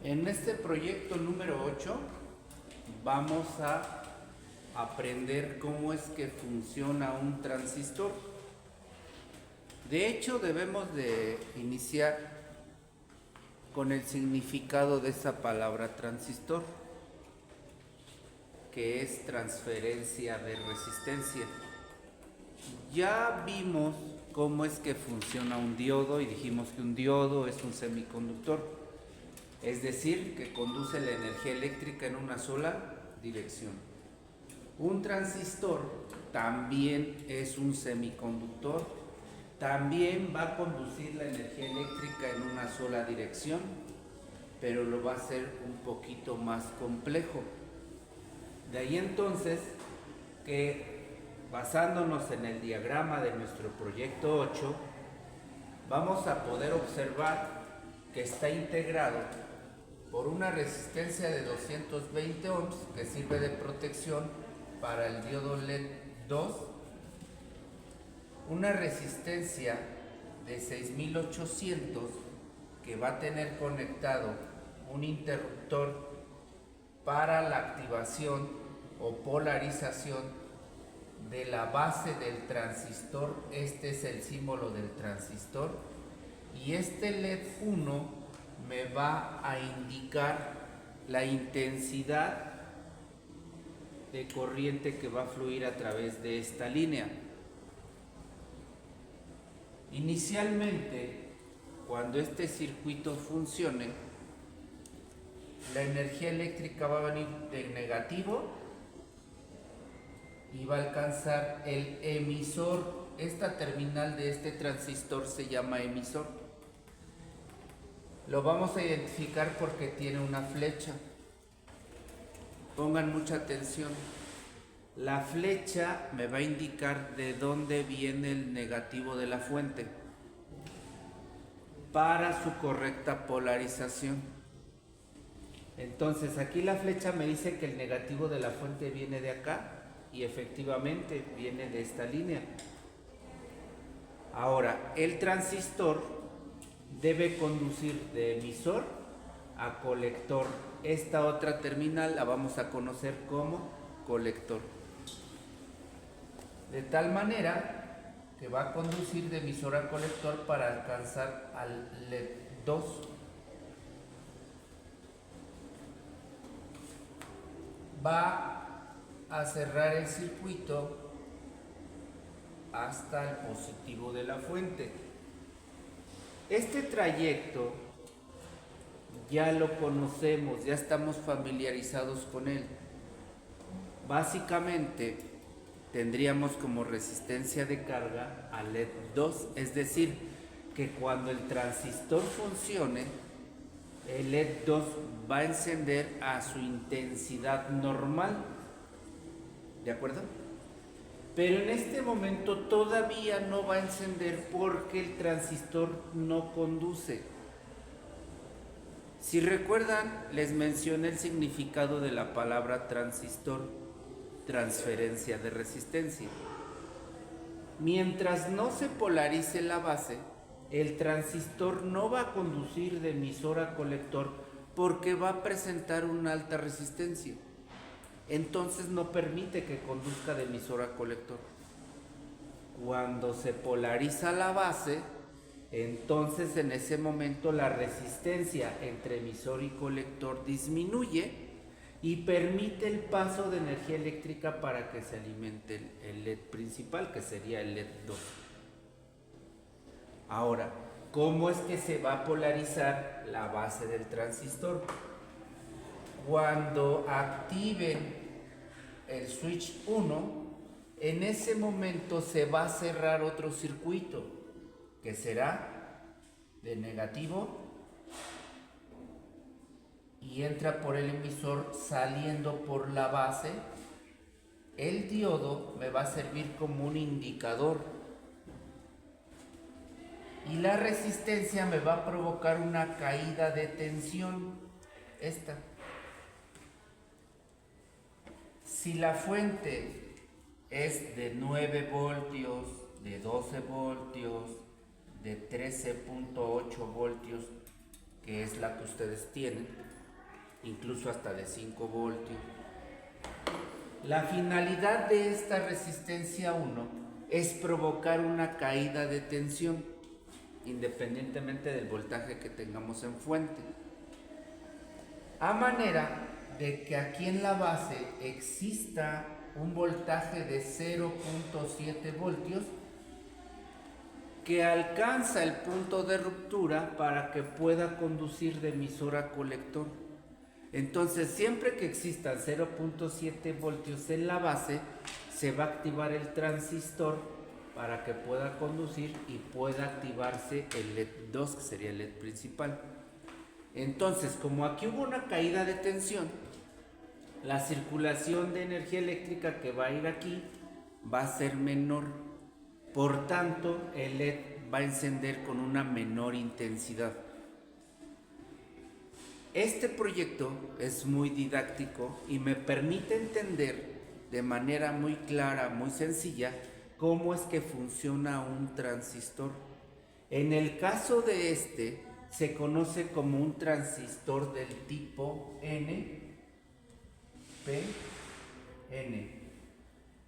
En este proyecto número 8 vamos a aprender cómo es que funciona un transistor. De hecho, debemos de iniciar con el significado de esa palabra transistor, que es transferencia de resistencia. Ya vimos cómo es que funciona un diodo y dijimos que un diodo es un semiconductor, es decir, que conduce la energía eléctrica en una sola dirección. Un transistor también es un semiconductor, también va a conducir la energía eléctrica en una sola dirección, pero lo va a hacer un poquito más complejo. De ahí entonces que, basándonos en el diagrama de nuestro proyecto 8, vamos a poder observar que está integrado por una resistencia de 220 ohms que sirve de protección para el diodo LED 2, una resistencia de 6800 que va a tener conectado un interruptor para la activación o polarización de la base del transistor. Este es el símbolo del transistor, y este LED 1 me va a indicar la intensidad de corriente que va a fluir a través de esta línea. Inicialmente, cuando este circuito funcione, la energía eléctrica va a venir de negativo y va a alcanzar el emisor. Esta terminal de este transistor se llama emisor. Lo vamos a identificar porque tiene una flecha. Pongan mucha atención. La flecha me va a indicar de dónde viene el negativo de la fuente para su correcta polarización. Entonces aquí la flecha me dice que el negativo de la fuente viene de acá, y efectivamente viene de esta línea. Ahora, el transistor debe conducir de emisor a colector. Esta otra terminal la vamos a conocer como colector. De tal manera que va a conducir de emisor a colector para alcanzar al LED 2. Va a cerrar el circuito hasta el positivo de la fuente. Este trayecto ya lo conocemos, ya estamos familiarizados con él. Básicamente tendríamos como resistencia de carga al LED 2, es decir, que cuando el transistor funcione, el LED 2 va a encender a su intensidad normal. ¿De acuerdo? Pero en este momento todavía no va a encender porque el transistor no conduce. Si recuerdan, les mencioné el significado de la palabra transistor: transferencia de resistencia. Mientras no se polarice la base, el transistor no va a conducir de emisor a colector porque va a presentar una alta resistencia. Entonces no permite que conduzca de emisor a colector. Cuando se polariza la base, entonces en ese momento la resistencia entre emisor y colector disminuye y permite el paso de energía eléctrica para que se alimente el LED principal, que sería el LED 2. Ahora, ¿cómo es que se va a polarizar la base del transistor? Cuando activen el switch 1, en ese momento se va a cerrar otro circuito que será de negativo y entra por el emisor saliendo por la base. El diodo me va a servir como un indicador y la resistencia me va a provocar una caída de tensión, esta. Si la fuente es de 9 voltios, de 12 voltios, de 13.8 voltios, que es la que ustedes tienen, incluso hasta de 5 voltios. La finalidad de esta resistencia 1 es provocar una caída de tensión, independientemente del voltaje que tengamos en fuente. A manera de que aquí en la base exista un voltaje de 0.7 voltios que alcanza el punto de ruptura para que pueda conducir de emisor a colector. Entonces, siempre que existan 0.7 voltios en la base, se va a activar el transistor para que pueda conducir y pueda activarse el LED 2, que sería el LED principal. Entonces, como aquí hubo una caída de tensión, la circulación de energía eléctrica que va a ir aquí va a ser menor. Por tanto, el LED va a encender con una menor intensidad. Este proyecto es muy didáctico y me permite entender de manera muy clara, muy sencilla, cómo es que funciona un transistor. En el caso de este, se conoce como un transistor del tipo NPN,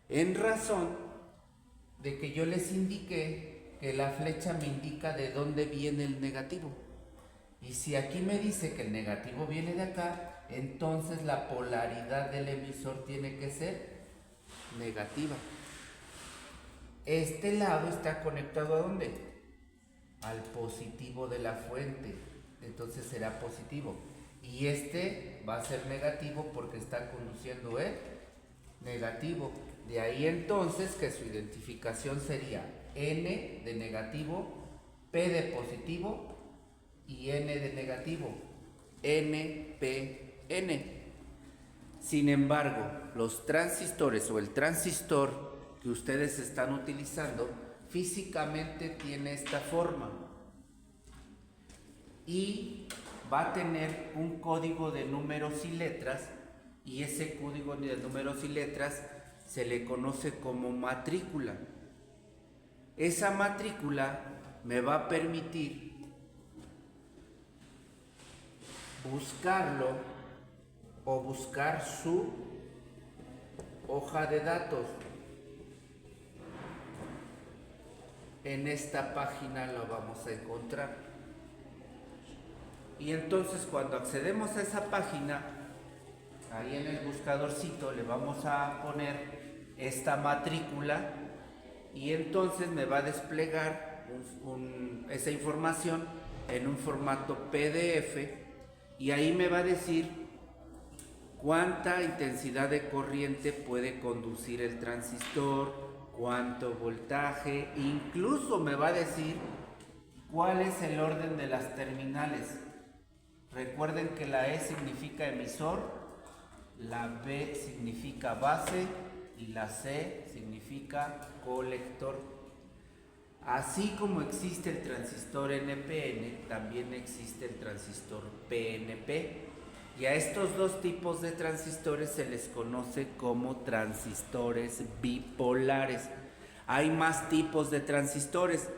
en razón de que yo les indiqué que la flecha me indica de dónde viene el negativo. Y si aquí me dice que el negativo viene de acá, entonces la polaridad del emisor tiene que ser negativa. Este lado está conectado ¿a dónde? Al positivo de la fuente, entonces será positivo. Y este va a ser negativo porque está conduciendo el negativo. De ahí entonces que su identificación sería N de negativo, P de positivo y N de negativo, NPN. Sin embargo, los transistores o el transistor que ustedes están utilizando físicamente tiene esta forma y va a tener un código de números y letras, y ese código de números y letras se le conoce como matrícula. Esa matrícula me va a permitir buscarlo o buscar su hoja de datos. En esta página lo vamos a encontrar. Y entonces cuando accedemos a esa página, ahí en el buscadorcito le vamos a poner esta matrícula y entonces me va a desplegar esa información en un formato PDF y ahí me va a decir cuánta intensidad de corriente puede conducir el transistor, cuánto voltaje, incluso me va a decir cuál es el orden de las terminales. Recuerden que la E significa emisor, la B significa base y la C significa colector. Así como existe el transistor NPN, también existe el transistor PNP. Y a estos dos tipos de transistores se les conoce como transistores bipolares. Hay más tipos de transistores,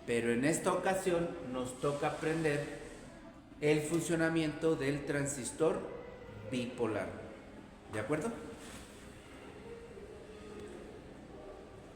pero en esta ocasión nos toca aprender el funcionamiento del transistor bipolar. ¿De acuerdo?